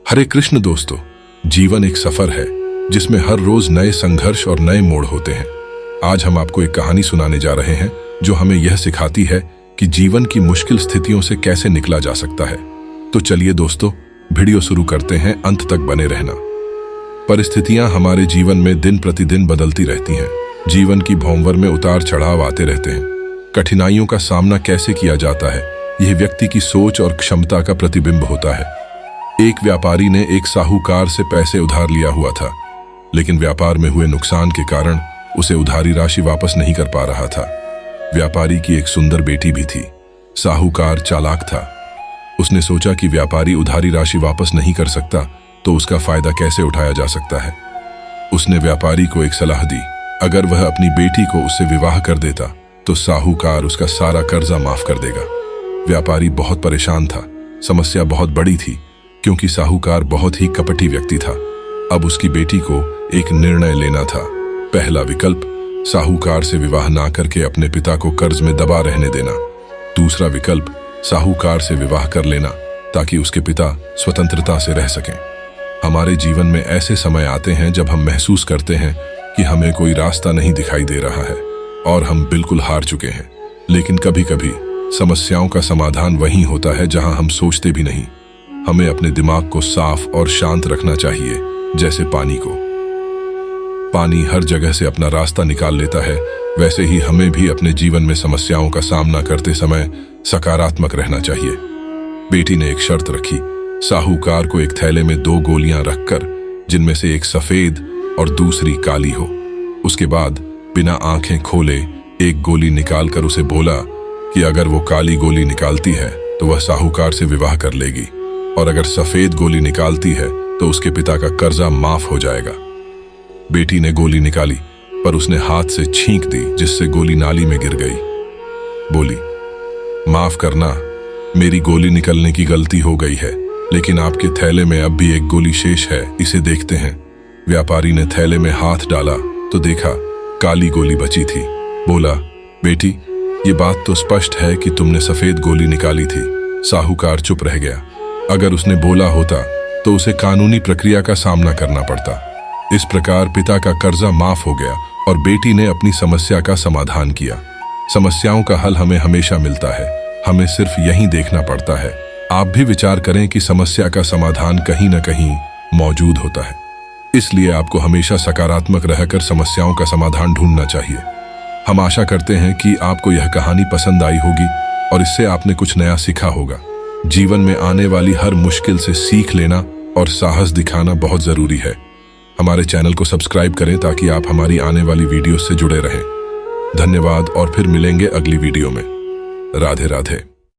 हरे कृष्ण दोस्तों, जीवन एक सफर है जिसमें हर रोज नए संघर्ष और नए मोड़ होते हैं। आज हम आपको एक कहानी सुनाने जा रहे हैं जो हमें यह सिखाती है कि जीवन की मुश्किल स्थितियों से कैसे निकला जा सकता है। तो चलिए दोस्तों, वीडियो शुरू करते हैं, अंत तक बने रहना। परिस्थितियां हमारे जीवन में दिन प्रतिदिन बदलती रहती हैं। जीवन की भौंवर में उतार चढ़ाव आते रहते हैं। कठिनाइयों का सामना कैसे किया जाता है, यह व्यक्ति की सोच और क्षमता का प्रतिबिंब होता है। एक व्यापारी ने एक साहूकार से पैसे उधार लिया हुआ था, लेकिन व्यापार में हुए नुकसान के कारण उसे उधारी राशि वापस नहीं कर पा रहा था। व्यापारी की एक सुंदर बेटी भी थी। साहूकार चालाक था। उसने सोचा कि व्यापारी उधारी राशि वापस नहीं कर सकता तो उसका फायदा कैसे उठाया जा सकता है। उसने व्यापारी को एक सलाह दी, अगर वह अपनी बेटी को उससे विवाह कर देता तो साहूकार उसका सारा कर्जा माफ कर देगा। व्यापारी बहुत परेशान था। समस्या बहुत बड़ी थी क्योंकि साहूकार बहुत ही कपटी व्यक्ति था। अब उसकी बेटी को एक निर्णय लेना था। पहला विकल्प, साहूकार से विवाह ना करके अपने पिता को कर्ज में दबा रहने देना। दूसरा विकल्प, साहूकार से विवाह कर लेना ताकि उसके पिता स्वतंत्रता से रह सकें। हमारे जीवन में ऐसे समय आते हैं जब हम महसूस करते हैं कि हमें कोई रास्ता नहीं दिखाई दे रहा है और हम बिल्कुल हार चुके हैं। लेकिन कभी कभी समस्याओं का समाधान वहीं होता है जहां हम सोचते भी नहीं। हमें अपने दिमाग को साफ और शांत रखना चाहिए, जैसे पानी को। पानी हर जगह से अपना रास्ता निकाल लेता है, वैसे ही हमें भी अपने जीवन में समस्याओं का सामना करते समय सकारात्मक रहना चाहिए। बेटी ने एक शर्त रखी। साहूकार को एक थैले में 2 गोलियां रखकर, जिनमें से एक सफेद और दूसरी काली हो। उसके बाद बिना आंखें खोले एक गोली निकालकर उसे बोला कि अगर वो काली गोली निकालती है तो वह साहूकार से विवाह कर लेगी, और अगर सफेद गोली निकालती है तो उसके पिता का कर्जा माफ हो जाएगा। बेटी ने गोली निकाली, पर उसने हाथ से छींक दी, जिससे गोली नाली में गिर गई। बोली, माफ करना, मेरी गोली निकलने की गलती हो गई है, लेकिन आपके थैले में अब भी एक गोली शेष है, इसे देखते हैं। व्यापारी ने थैले में हाथ डाला तो देखा काली गोली बची थी। बोला, बेटी, ये बात तो स्पष्ट है कि तुमने सफेद गोली निकाली थी। साहूकार चुप रह गया। अगर उसने बोला होता तो उसे कानूनी प्रक्रिया का सामना करना पड़ता। इस प्रकार पिता का कर्जा माफ हो गया और बेटी ने अपनी समस्या का समाधान किया। समस्याओं का हल हमें हमेशा मिलता है, हमें सिर्फ यही देखना पड़ता है। आप भी विचार करें कि समस्या का समाधान कहीं न कहीं मौजूद होता है। इसलिए आपको हमेशा सकारात्मक रहकर समस्याओं का समाधान ढूंढना चाहिए। हम आशा करते हैं कि आपको यह कहानी पसंद आई होगी और इससे आपने कुछ नया सीखा होगा। जीवन में आने वाली हर मुश्किल से सीख लेना और साहस दिखाना बहुत जरूरी है। हमारे चैनल को सब्सक्राइब करें ताकि आप हमारी आने वाली वीडियो से जुड़े रहें। धन्यवाद और फिर मिलेंगे अगली वीडियो में। राधे राधे।